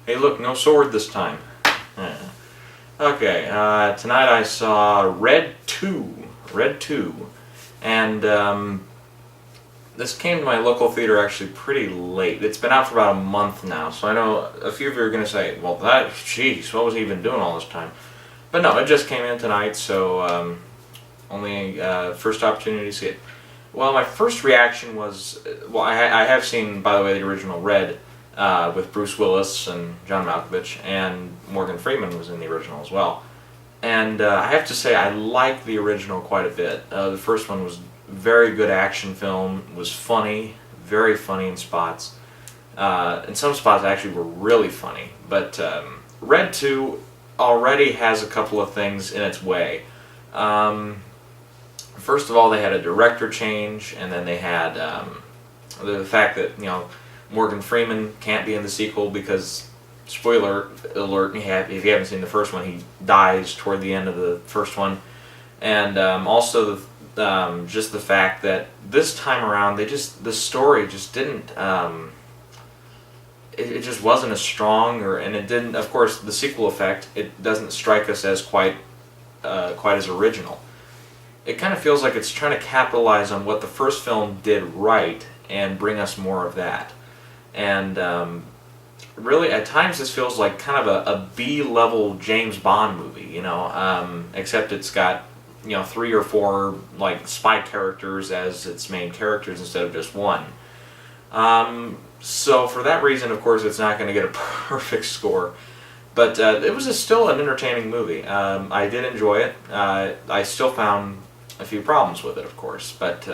Hey look, no sword this time. Okay, tonight I saw Red 2. Red 2. And this came to my local theater actually pretty late. It's been out for about a month now, so I know a few of you are going to say, well, jeez, what was he even doing all this time? But no, it just came in tonight, so only first opportunity to see it. Well, my first reaction was, well, I have seen, by the way, the original Red with Bruce Willis and John Malkovich, and Morgan Freeman was in the original as well. And I have to say, I like the original quite a bit. The first one was very good action film, was funny, very funny in spots. And some spots actually were really funny. But Red 2 already has a couple of things in its way. First of all, they had a director change, and then they had the fact that, Morgan Freeman can't be in the sequel because, spoiler alert, if you haven't seen the first one, he dies toward the end of the first one. And also just the fact that this time around, the story just didn't, it just wasn't as strong, and it didn't, of course, the sequel effect, it doesn't strike us as quite as original. It kind of feels like it's trying to capitalize on what the first film did right and bring us more of that. And really, at times, this feels like kind of a B-level James Bond movie, except it's got, 3 or 4 like spy characters as its main characters instead of just one. So for that reason, of course, it's not going to get a perfect score. But it was still an entertaining movie. I did enjoy it. I still found a few problems with it, of course, but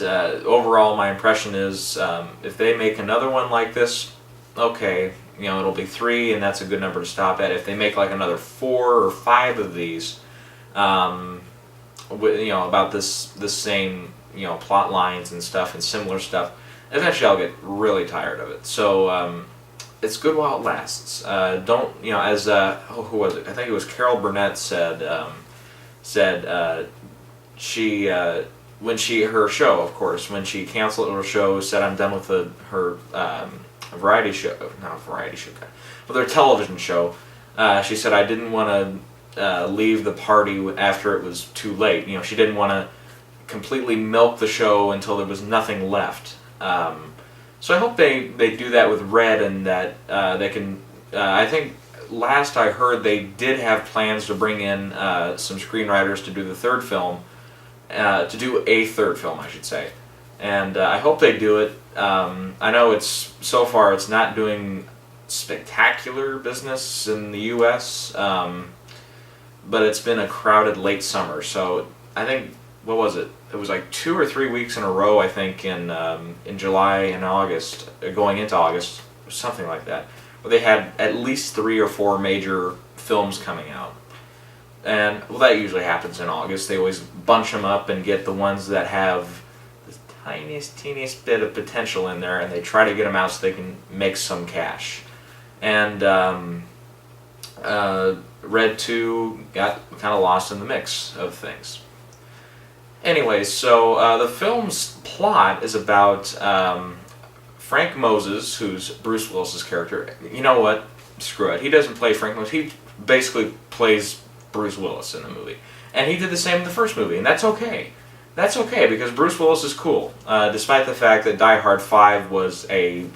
overall, my impression is if they make another one like this, okay, it'll be 3, and that's a good number to stop at. If they make like another 4 or 5 of these, about this same plot lines and stuff and similar stuff, eventually I'll get really tired of it. So it's good while it lasts. Don't as who was it? I think it was Carol Burnett said she. When her show, of course, when she canceled her show, said I'm done with her variety show, not variety show, but their television show. She said I didn't want to leave the party after it was too late. She didn't want to completely milk the show until there was nothing left. So I hope they do that with Red, and that they can. I think last I heard they did have plans to bring in some screenwriters to do the third film. To do a third film, I should say, and I hope they do it. I know so far it's not doing spectacular business in the U.S., but it's been a crowded late summer. So I think what was it? It was like 2 or 3 weeks in a row. I think in July and August, going into August, something like that, where they had at least 3 or 4 major films coming out. And, well, that usually happens in August. They always bunch them up and get the ones that have the teeniest bit of potential in there, and they try to get them out so they can make some cash. And Red 2 got kind of lost in the mix of things. Anyway, so the film's plot is about Frank Moses, who's Bruce Willis's character. You know what? Screw it. He doesn't play Frank Moses. He basically plays Bruce Willis in the movie. And he did the same in the first movie, and that's okay. That's okay, because Bruce Willis is cool, despite the fact that Die Hard 5 was a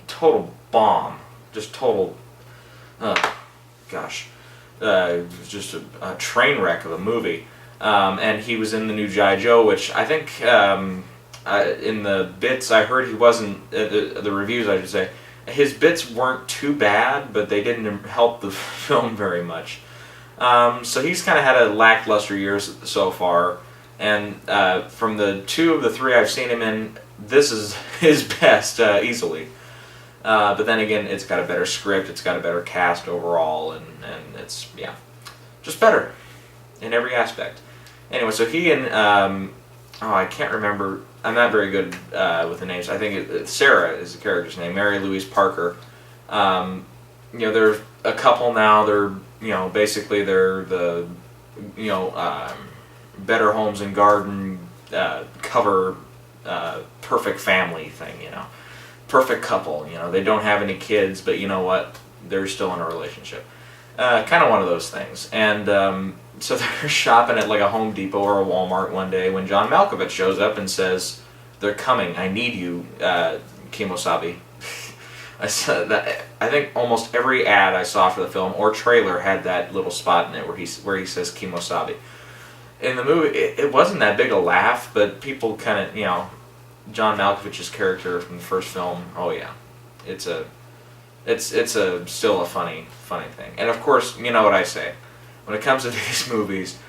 total bomb. Just total, gosh, just a train wreck of a movie. And he was in the new G.I. Joe, which I think in the bits I heard he wasn't, the reviews I should say, his bits weren't too bad, but they didn't help the film very much. So he's kind of had a lackluster year so far, and from the 2 of the 3 I've seen him in, this is his best, easily. But then again, it's got a better script, it's got a better cast overall, and it's, yeah, just better in every aspect. Anyway, so he and, I can't remember, I'm not very good with the names. I think Sarah is the character's name, Mary Louise Parker. They're a couple now. They're, basically they're the, Better Homes and Garden cover perfect family thing, perfect couple. You know, they don't have any kids, but you know what? They're still in a relationship. Kind of one of those things. And so they're shopping at like a Home Depot or a Walmart one day when John Malkovich shows up and says, "They're coming. I need you, Kimosabi." I said that. I think almost every ad I saw for the film or trailer had that little spot in it where he says Kimosabi. In the movie, it wasn't that big a laugh, but people kind of, you know, John Malkovich's character from the first film. Oh yeah, it's still a funny thing. And of course, you know what I say when it comes to these movies.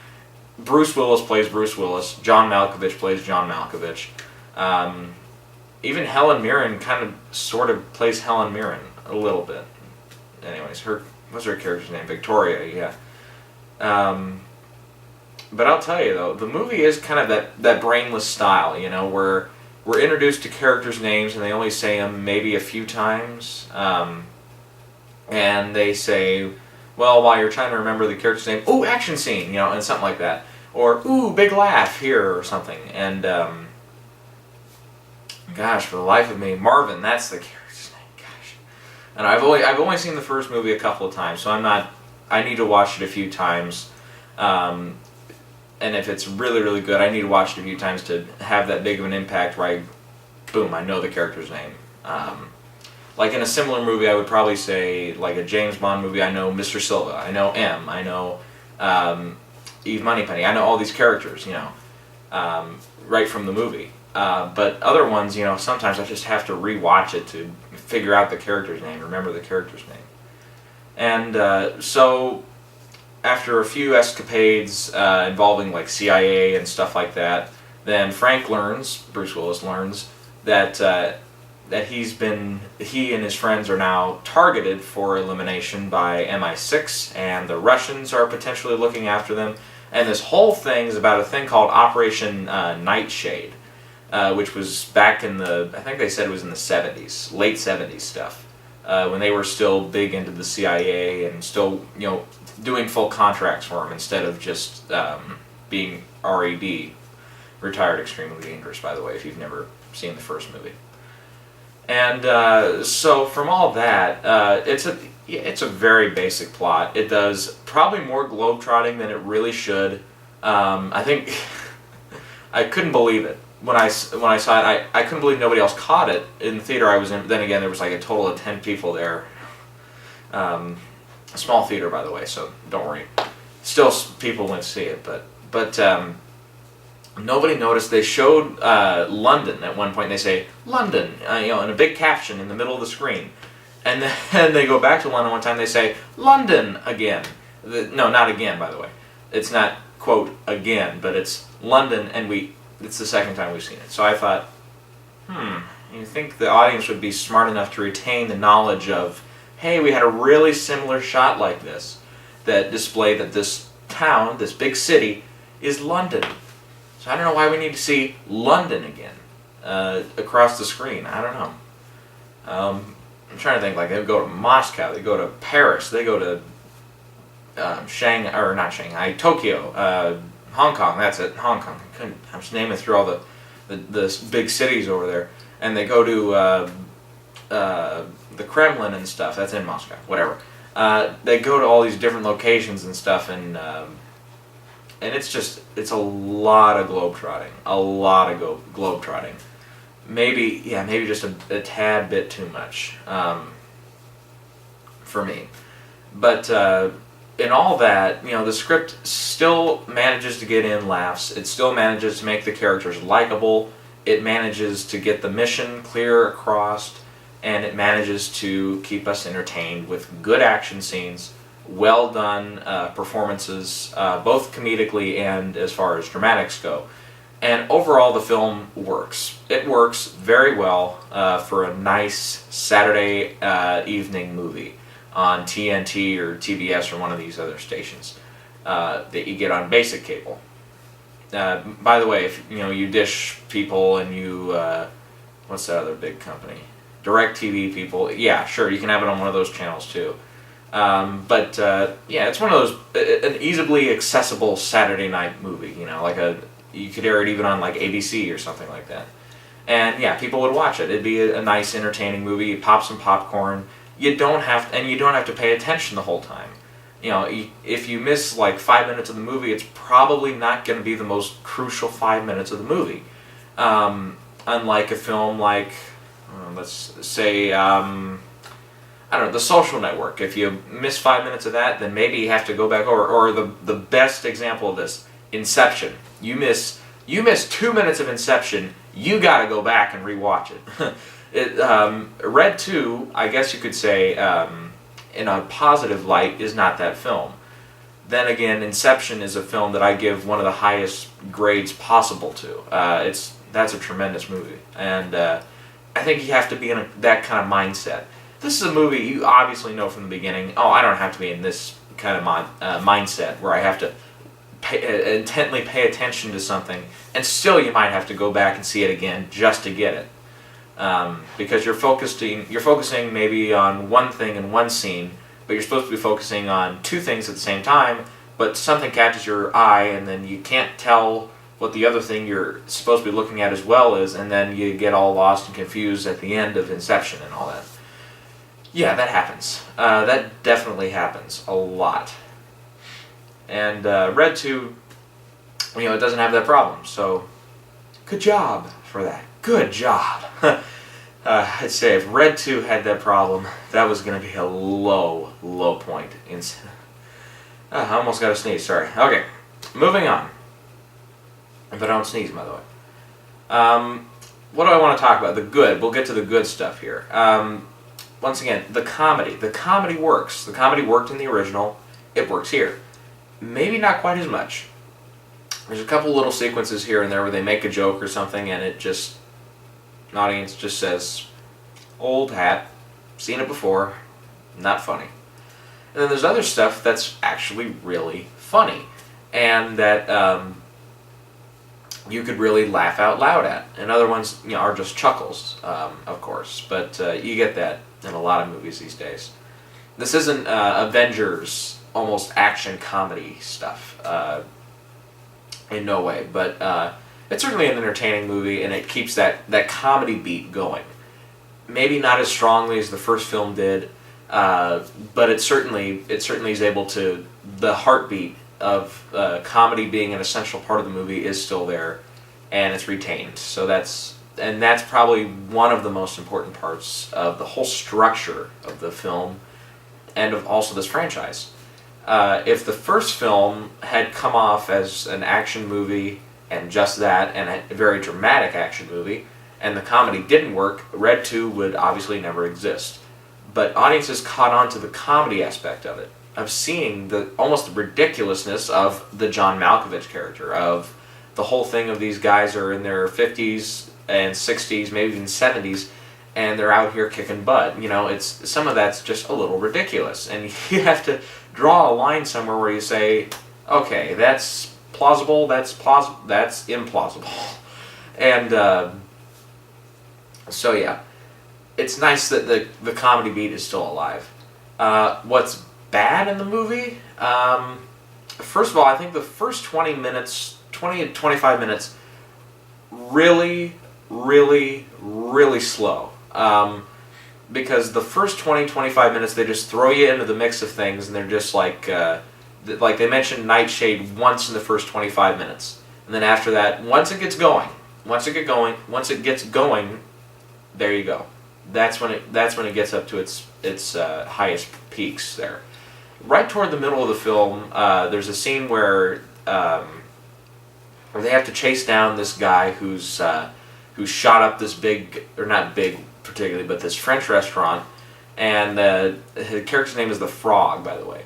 Bruce Willis plays Bruce Willis. John Malkovich plays John Malkovich. Even Helen Mirren kind of sort of plays Helen Mirren a little bit. Anyways, what's her character's name? Victoria, yeah. But I'll tell you though, the movie is kind of that brainless style, you know, where we're introduced to characters' names and they only say them maybe a few times. And they say, well, while you're trying to remember the character's name, ooh, action scene, you know, and something like that. Or, ooh, big laugh here, or something. And, gosh, for the life of me, Marvin, that's the character's name, gosh. And I've only seen the first movie a couple of times, so I need to watch it a few times. And if it's really, really good, I need to watch it a few times to have that big of an impact where I know the character's name. Like in a similar movie, I would probably say, like a James Bond movie, I know Mr. Silva, I know M, I know Eve Moneypenny, I know all these characters, you know, right from the movie. But other ones, you know, sometimes I just have to rewatch it to figure out the character's name, remember the character's name. And so, after a few escapades involving like CIA and stuff like that, then Bruce Willis learns that he and his friends are now targeted for elimination by MI6, and the Russians are potentially looking after them. And this whole thing is about a thing called Operation Nightshade, which was back in I think they said it was in the 70s, late 70s stuff, when they were still big into the CIA and still, you know, doing full contracts for them instead of just being RED, Retired Extremely Dangerous, by the way, if you've never seen the first movie. And so from all that, it's a very basic plot. It does probably more globetrotting than it really should. I think I couldn't believe it when I saw it. I couldn't believe nobody else caught it in the theater I was in. Then again, there was like a total of 10 people there. A small theater, by the way, so don't worry. Still, people went to see it, but nobody noticed. They showed London at one point. And they say London, you know, in a big caption in the middle of the screen, and then they go back to London one time. They say London again. No, not again, by the way. It's not quote again, but it's London, and it's the second time we've seen it. So I thought, you think the audience would be smart enough to retain the knowledge of, hey, we had a really similar shot like this that displayed that this town, this big city, is London. So I don't know why we need to see London again across the screen. I don't know. I'm trying to think. Like they go to Moscow, they go to Paris, they go to Tokyo, Hong Kong. That's it, Hong Kong. I'm just naming through all the big cities over there, and they go to the Kremlin and stuff. That's in Moscow. Whatever. They go to all these different locations and stuff, and it's a lot of globetrotting. Maybe just a tad bit too much for me. But in all that, you know, the script still manages to get in laughs. It still manages to make the characters likable. It manages to get the mission clear across, and it manages to keep us entertained with good action scenes, well done performances, both comedically and as far as dramatics go. And overall, the film works. It works very well for a nice Saturday evening movie on TNT or TBS or one of these other stations that you get on basic cable. By the way, if you Dish people and you what's that other big company? DirecTV people. Yeah, sure, you can have it on one of those channels too. But yeah, it's one of those an easily accessible Saturday night movie. Like you could air it even on like ABC or something like that. And yeah, people would watch it. It'd be a nice, entertaining movie. You pop some popcorn. You don't have to pay attention the whole time. If you miss like 5 minutes of the movie, it's probably not going to be the most crucial 5 minutes of the movie. Unlike a film like, let's say, I don't know, The Social Network. If you miss 5 minutes of that, then maybe you have to go back over. Or the best example of this, Inception. You miss 2 minutes of Inception, you got to go back and rewatch it. Red 2, I guess you could say, in a positive light, is not that film. Then again, Inception is a film that I give one of the highest grades possible to. That's a tremendous movie, and I think you have to be in that kind of mindset. This is a movie you obviously know from the beginning, oh, I don't have to be in this kind of mindset where I have to intently pay attention to something, and still you might have to go back and see it again just to get it. Because you're focusing maybe on one thing in one scene, but you're supposed to be focusing on two things at the same time, but something catches your eye and then you can't tell what the other thing you're supposed to be looking at as well is, and then you get all lost and confused at the end of Inception and all that. Yeah, that happens. That definitely happens a lot. And Red 2, it doesn't have that problem, so good job for that. Good job. I'd say if Red 2 had that problem, that was going to be a low, low point. I almost got to sneeze, sorry. Okay, moving on. But I don't sneeze, by the way. What do I want to talk about? The good. We'll get to the good stuff here. Once again, the comedy. The comedy works. The comedy worked in the original. It works here. Maybe not quite as much. There's a couple little sequences here and there where they make a joke or something and an audience just says, old hat, seen it before, not funny. And then there's other stuff that's actually really funny and that you could really laugh out loud at. And other ones are just chuckles, of course, but you get that in a lot of movies these days. This isn't Avengers almost action comedy stuff in no way, but it's certainly an entertaining movie, and it keeps that comedy beat going. Maybe not as strongly as the first film did, but it certainly is able to. The heartbeat of comedy being an essential part of the movie is still there, and it's retained. So that's probably one of the most important parts of the whole structure of the film, and of also this franchise. If the first film had come off as an action movie and just that, and a very dramatic action movie, and the comedy didn't work, Red 2 would obviously never exist. But audiences caught on to the comedy aspect of it, of seeing almost the ridiculousness of the John Malkovich character, of the whole thing of these guys are in their 50s and 60s, maybe even 70s, and they're out here kicking butt. Some of that's just a little ridiculous, and you have to draw a line somewhere where you say, okay, that's plausible, that's implausible. And so yeah, it's nice that the comedy beat is still alive. What's bad in the movie? First of all, I think the first 20 to 25 minutes, really, really, really slow. Because the first 20-25 minutes, they just throw you into the mix of things, and they're just like they mentioned Nightshade once in the first 25 minutes, and then after that, once it gets going, there you go. That's when it gets up to its highest peaks there. Right toward the middle of the film, there's a scene where they have to chase down this guy who's shot up this big, or not big particularly, but this French restaurant, and his character's name is the Frog, by the way,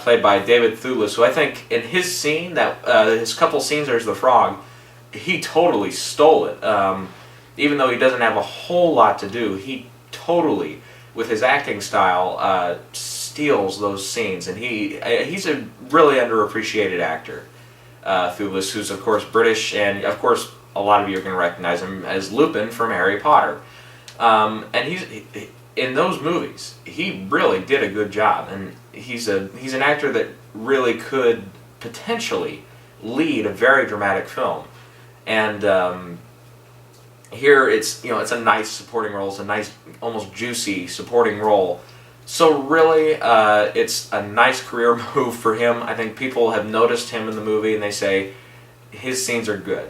played by David Thewlis, who I think in his scene, his couple scenes there's the Frog, he totally stole it. Even though he doesn't have a whole lot to do, he totally, with his acting style, steals those scenes, and he's a really underappreciated actor, Thewlis, who's of course British, and of course a lot of you are going to recognize him as Lupin from Harry Potter. And he in those movies, he really did a good job, and he's an actor that really could potentially lead a very dramatic film. And Here it's it's a nice supporting role. It's a nice, almost juicy supporting role. So really, it's a nice career move for him. I think people have noticed him in the movie and they say his scenes are good,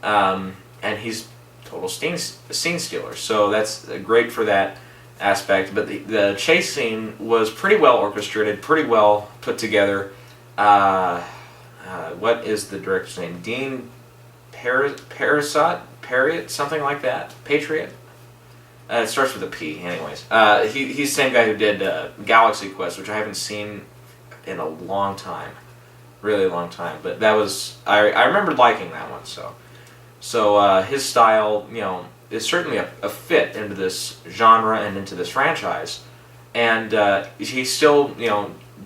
and he's total scene stealer. So that's great for that aspect. But the chase scene was pretty well orchestrated, pretty well put together. What is the director's name? Dean Parrott, something like that. Patriot. It starts with a P, anyways. He's the same guy who did Galaxy Quest, which I haven't seen in a long time, really long time. But that was I remember liking that one. So his style, is certainly a fit into this genre and into this franchise, and he still,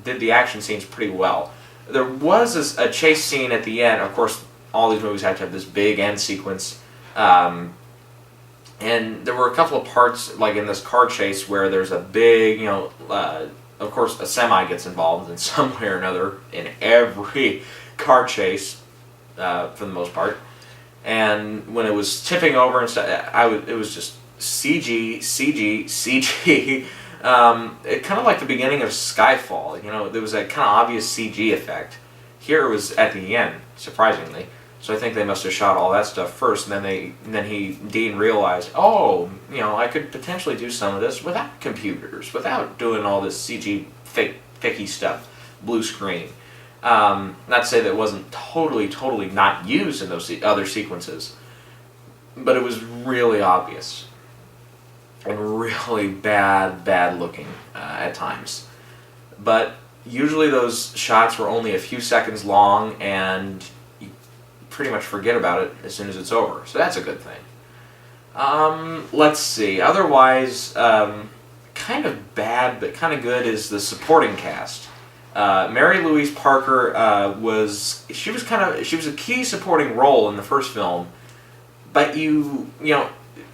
did the action scenes pretty well. There was a chase scene at the end. Of course, all these movies have to have this big end sequence. And there were a couple of parts, like in this car chase, where there's a big, of course, a semi gets involved in some way or another in every car chase, for the most part. And when it was tipping over and stuff, it was just CG. It kind of like the beginning of Skyfall. There was that kind of obvious CG effect. Here it was at the end, surprisingly. So I think they must have shot all that stuff first, and then Dean realized, I could potentially do some of this without computers, without doing all this CG fakey stuff, blue screen. Not to say that it wasn't totally not used in those other sequences, but it was really obvious and really bad looking at times. But usually those shots were only a few seconds long, and pretty much forget about it as soon as it's over. So that's a good thing. Let's see. Otherwise, kind of bad but kind of good is the supporting cast. Mary Louise Parker was a key supporting role in the first film, but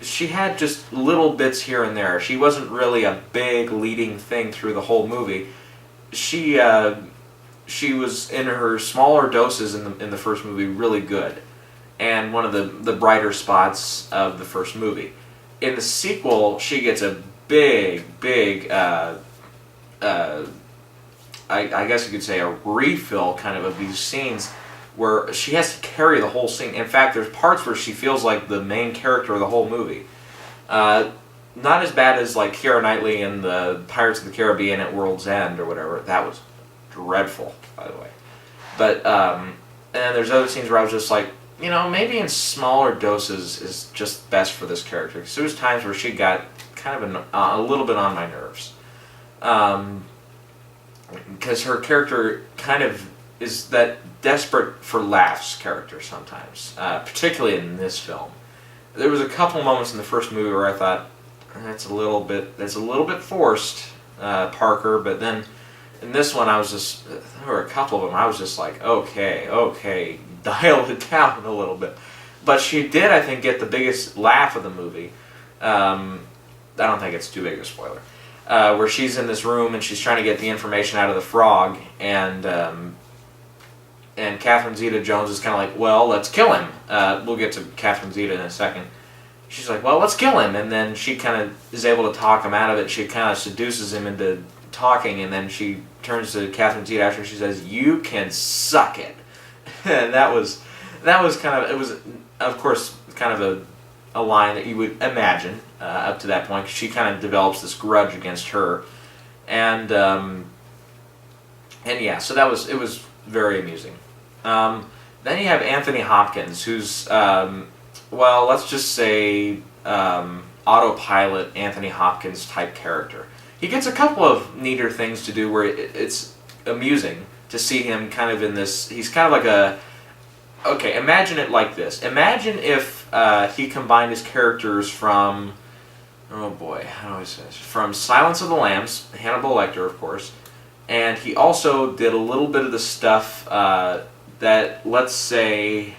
she had just little bits here and there. She wasn't really a big leading thing through the whole movie. She was in her smaller doses in the first movie really good, and one of the brighter spots of the first movie. In the sequel, she gets a big I guess you could say a refill kind of these scenes where she has to carry the whole scene. In fact, there's parts where she feels like the main character of the whole movie. Not as bad as like Keira Knightley in the Pirates of the Caribbean at World's End or whatever. That was dreadful, by the way. But and there's other scenes where I was just like, maybe in smaller doses is just best for this character. Because there was times where she got kind of a little bit on my nerves. Because her character kind of is that desperate for laughs character sometimes, particularly in this film. There was a couple moments in the first movie where I thought that's a little bit forced, Parker. But then in this one, there were a couple of them. I was just like, okay, dial it down a little bit. But she did, I think, get the biggest laugh of the movie. I don't think it's too big of a spoiler. Where she's in this room and she's trying to get the information out of the frog, and Catherine Zeta-Jones is kind of like, well, let's kill him. We'll get to Catherine Zeta in a second. She's like, well, let's kill him, and then she kind of is able to talk him out of it. She kind of seduces him into talking, and then she turns to Catherine Zeta after she says, "You can suck it." And that was kind of, it was, of course, kind of a line that you would imagine up to that point, because she kind of develops this grudge against her, and yeah, so it was very amusing. Then you have Anthony Hopkins, who's let's just say autopilot Anthony Hopkins type character. He gets a couple of neater things to do where it's amusing to see him kind of in this. He's kind of like okay, imagine it like this. Imagine if he combined his characters from, how do I say this? From Silence of the Lambs, Hannibal Lecter, of course, and he also did a little bit of the stuff that, let's say,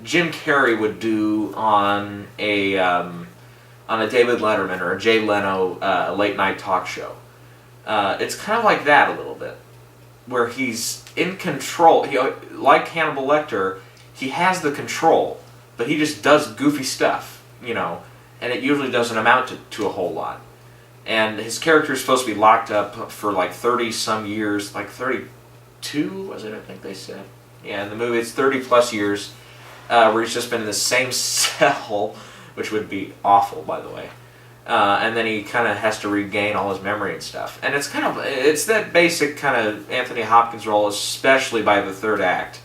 Jim Carrey would do on a David Letterman or a Jay Leno late night talk show. It's kind of like that a little bit, where he's in control. Like Hannibal Lecter, he has the control, but he just does goofy stuff. and it usually doesn't amount to a whole lot. And his character is supposed to be locked up for like 30 some years, like 32 was it? I think they said. Yeah, in the movie it's 30 plus years, where he's just been in the same cell, which would be awful, by the way. And then he kind of has to regain all his memory and stuff. And it's that basic kind of Anthony Hopkins role, especially by the third act.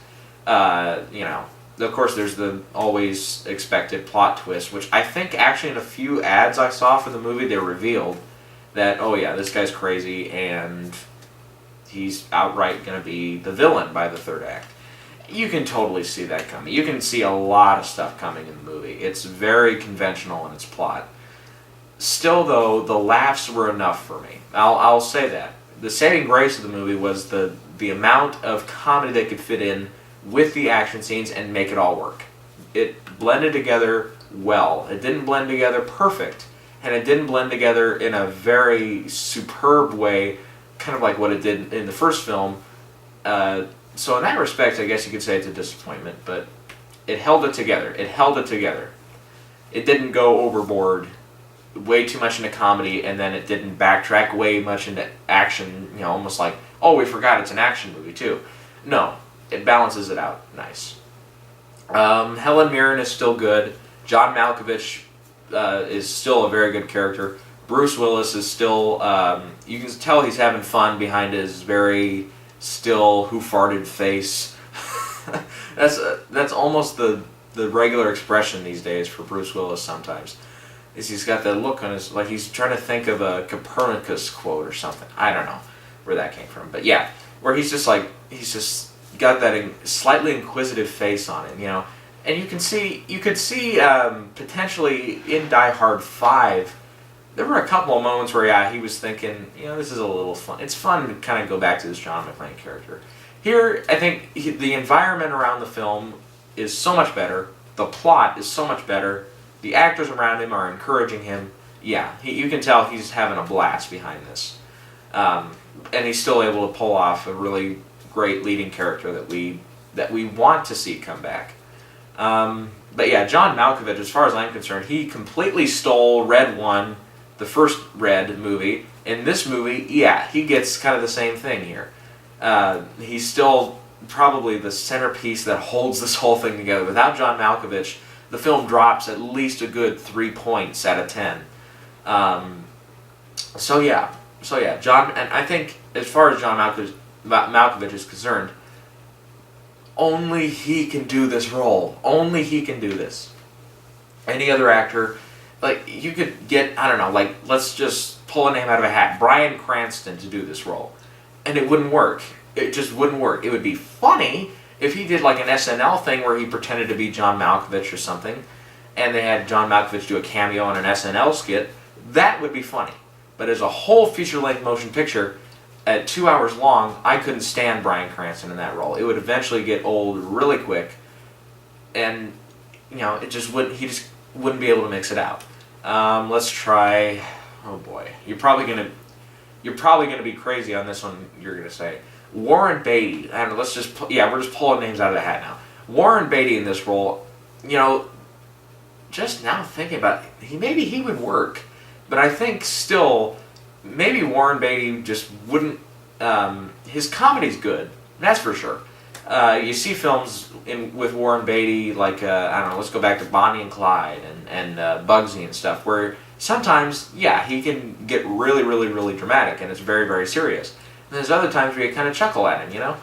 Of course, there's the always expected plot twist, which I think actually in a few ads I saw for the movie, they revealed that, oh yeah, this guy's crazy and he's outright going to be the villain by the third act. You can totally see that coming. You can see a lot of stuff coming in the movie. It's very conventional in its plot. Still, though, the laughs were enough for me. I'll say that. The saving grace of the movie was the amount of comedy they could fit in with the action scenes and make it all work. It blended together well. It didn't blend together perfect, and it didn't blend together in a very superb way, kind of like what it did in the first film. So in that respect, I guess you could say it's a disappointment, but it held it together. It didn't go overboard way too much into comedy, and then it didn't backtrack way much into action, almost like, oh, we forgot it's an action movie too. No, it balances it out nice. Helen Mirren is still good. John Malkovich is still a very good character. Bruce Willis is still, you can tell he's having fun behind his very still who farted face. That's almost the regular expression these days for Bruce Willis sometimes. Is he's got that look on his, like he's trying to think of a Copernicus quote or something. I don't know where that came from, but yeah, where he's just got that slightly inquisitive face on him, and you could see potentially in Die Hard 5, there were a couple of moments where he was thinking, this is a little fun. It's fun to kind of go back to this John McClane character. Here, I think the environment around the film is so much better. The plot is so much better. The actors around him are encouraging him. Yeah, you can tell he's having a blast behind this. And he's still able to pull off a really great leading character that we want to see come back. But yeah, John Malkovich, as far as I'm concerned, he completely stole Red 1, the first Red movie. In this movie, yeah, he gets kind of the same thing here. He's still probably the centerpiece that holds this whole thing together. Without John Malkovich, the film drops at least a good 3 points out of 10. So yeah, John, and I think as far as John Malkovich is concerned, only he can do this role. Only he can do this. Any other actor, like you could get, I don't know, like let's just pull a name out of a hat, Bryan Cranston to do this role, and it wouldn't work. It just wouldn't work. It would be funny if he did like an SNL thing where he pretended to be John Malkovich or something, and they had John Malkovich do a cameo on an SNL skit. That would be funny. But as a whole feature-length motion picture, at 2 hours long, I couldn't stand Bryan Cranston in that role. It would eventually get old really quick, and it just wouldn't. He just wouldn't be able to mix it out. Let's try. Oh boy, you're probably gonna be crazy on this one. You're gonna say Warren Beatty. I don't know. Let's just we're just pulling names out of the hat now. Warren Beatty in this role. Just now thinking about it, maybe he would work, but I think still. Maybe Warren Beatty just wouldn't. His comedy's good, that's for sure. You see films with Warren Beatty, like I don't know. Let's go back to Bonnie and Clyde and Bugsy and stuff, where sometimes he can get really, really, really dramatic, and it's very, very serious. And there's other times where you kind of chuckle at him,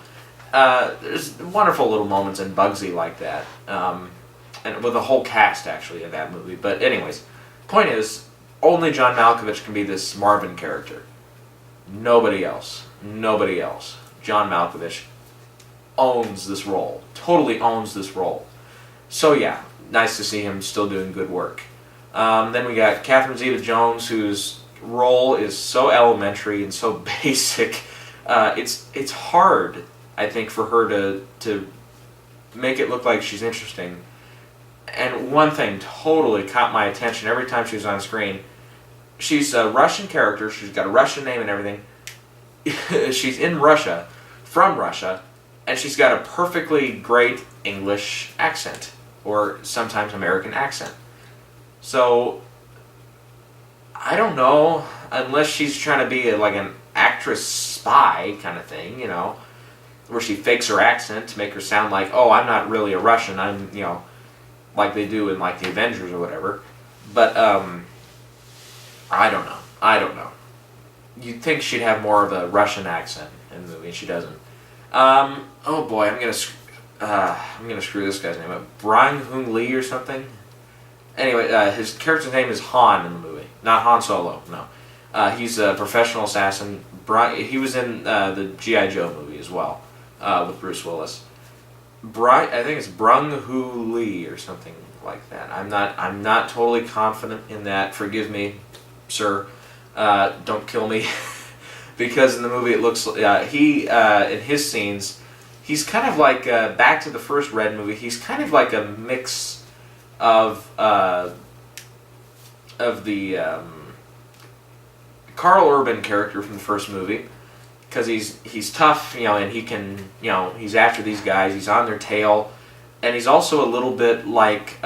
There's wonderful little moments in Bugsy like that, and with the whole cast actually of that movie. But anyways, point is. Only John Malkovich can be this Marvin character. Nobody else. John Malkovich owns this role. Totally owns this role. So yeah, nice to see him still doing good work. Then we got Catherine Zeta-Jones, whose role is so elementary and so basic. It's hard, I think, for her to make it look like she's interesting. And one thing totally caught my attention every time she was on screen. She's a Russian character. She's got a Russian name and everything. She's in Russia, from Russia, and she's got a perfectly great English accent, or sometimes American accent. So I don't know, unless she's trying to be like an actress spy kind of thing, where she fakes her accent to make her sound like, oh, I'm not really a Russian, I'm, like they do in like the Avengers or whatever. But I don't know. You'd think she'd have more of a Russian accent in the movie, and she doesn't. Oh boy, I'm gonna screw this guy's name up. Brian Hung Lee or something. Anyway, his character's name is Han in the movie, not Han Solo. No, he's a professional assassin. He was in the G.I. Joe movie as well, with Bruce Willis. I think it's Brung Hu Lee or something like that. I'm not totally confident in that. Forgive me, sir. Don't kill me. Because in the movie it looks he in his scenes he's kind of like back to the first Red movie. He's kind of like a mix of the Carl Urban character from the first movie, because he's tough, and he can, he's after these guys, he's on their tail, and he's also a little bit like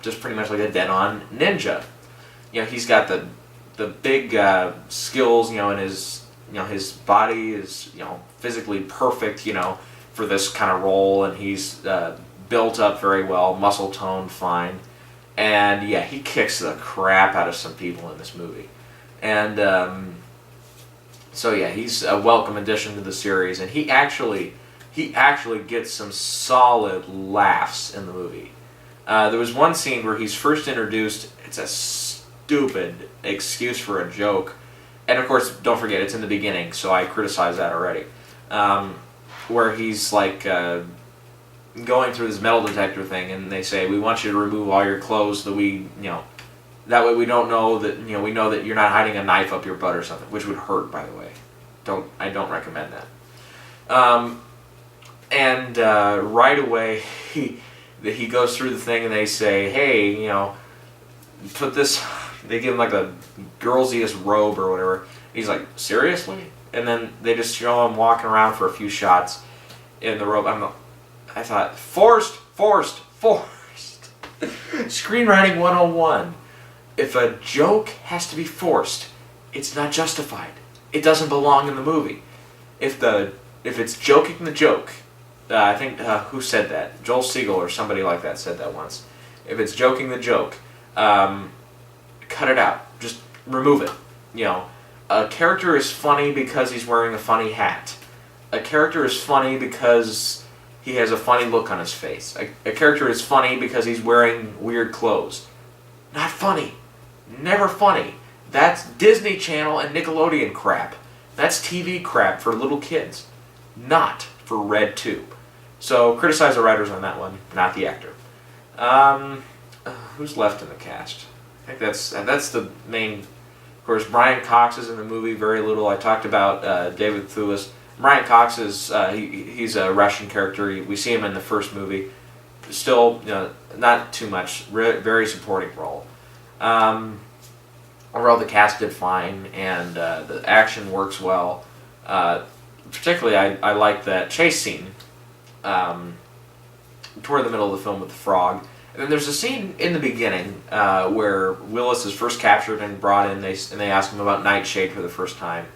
just pretty much like a dead-on ninja. He's got the big skills, and his body is, physically perfect, for this kind of role, and he's built up very well, muscle toned, fine, and yeah, he kicks the crap out of some people in this movie, and so yeah, he's a welcome addition to the series, and he actually gets some solid laughs in the movie. There was one scene where he's first introduced. It's a stupid excuse for a joke, and of course, don't forget, it's in the beginning, so I criticize that already. Where he's like going through this metal detector thing, and they say, "We want you to remove all your clothes, so that we, that way we don't know that, we know that you're not hiding a knife up your butt or something," which would hurt, by the way. I don't recommend that. And right away, he goes through the thing, and they say, "Hey, put this." They give him like a girlsiest robe or whatever. He's like, "Seriously?" And then they just show him walking around for a few shots in the robe. I thought, forced. Screenwriting 101. If a joke has to be forced, it's not justified. It doesn't belong in the movie. If it's joking the joke, I think who said that? Joel Siegel or somebody like that said that once. If it's joking the joke, cut it out. Just remove it. A character is funny because he's wearing a funny hat. A character is funny because he has a funny look on his face. A character is funny because he's wearing weird clothes. Not funny. Never funny. That's Disney Channel and Nickelodeon crap. That's TV crap for little kids. Not for Red 2. So criticize the writers on that one, not the actor. Who's left in the cast? I think that's the main. Of course, Brian Cox is in the movie, very little. I talked about David Thewlis. Brian Cox is he's a Russian character. We see him in the first movie. Still, not too much. Very supporting role. Overall, the cast did fine, and the action works well. Particularly, I like that chase scene toward the middle of the film with the frog. And then there's a scene in the beginning where Willis is first captured and brought in, and they ask him about Nightshade for the first time.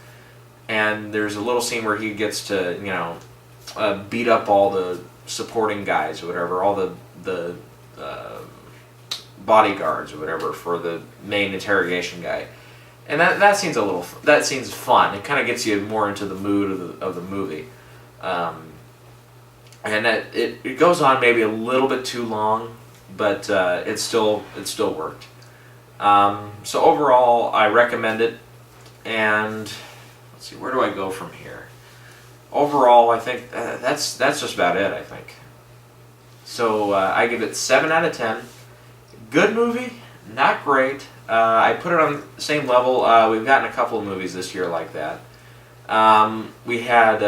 And there's a little scene where he gets to, beat up all the supporting guys or whatever, all the bodyguards or whatever for the main interrogation guy. And that scene's fun. It kind of gets you more into the mood of the movie. And it goes on maybe a little bit too long, but it still worked. So overall, I recommend it. And let's see, where do I go from here? Overall, I think that's just about it, I think. So I give it 7 out of 10. Good movie, not great. I put it on the same level. We've gotten a couple of movies this year like that. We had,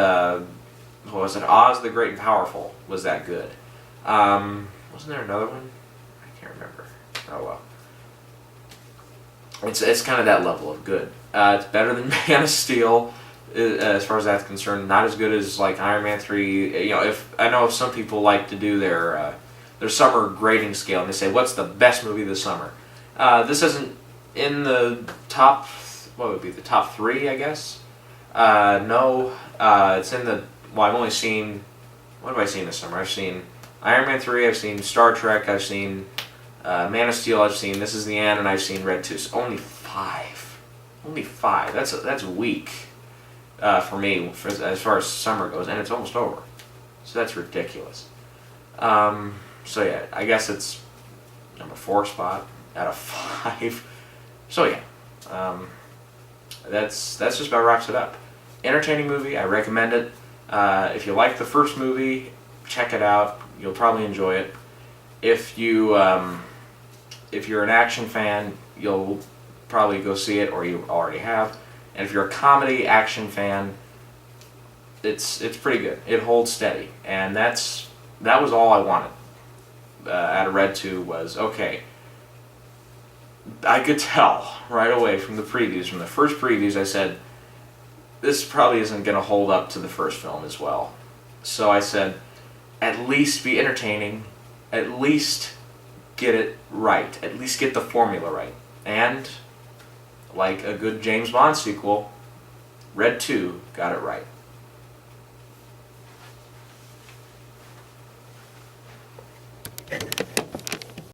what was it? Oz the Great and Powerful was that good. Wasn't there another one? I can't remember. Oh well. It's kind of that level of good. It's better than Man of Steel, as far as that's concerned. Not as good as like Iron Man 3. If some people like to do their their summer grading scale, and they say, what's the best movie this summer? This isn't in the top, what would be the top 3, I guess? No, it's in the, well, I've only seen, what have I seen this summer? I've seen Iron Man 3, I've seen Star Trek, I've seen Man of Steel, I've seen This Is the End, and I've seen Red 2. So only 5. Only 5. That's weak for me as far as summer goes, and it's almost over. So that's ridiculous. So yeah, I guess it's number 4 spot out of 5. So yeah, that's just about wraps it up. Entertaining movie, I recommend it. If you like the first movie, check it out. You'll probably enjoy it. If you're an action fan, you'll probably go see it, or you already have. And if you're a comedy action fan, it's pretty good. It holds steady, and that was all I wanted out of Red 2 was, okay, I could tell right away from the previews, from the first previews, I said, this probably isn't going to hold up to the first film as well. So I said, at least be entertaining, at least get it right, at least get the formula right. And, like a good James Bond sequel, Red 2 got it right.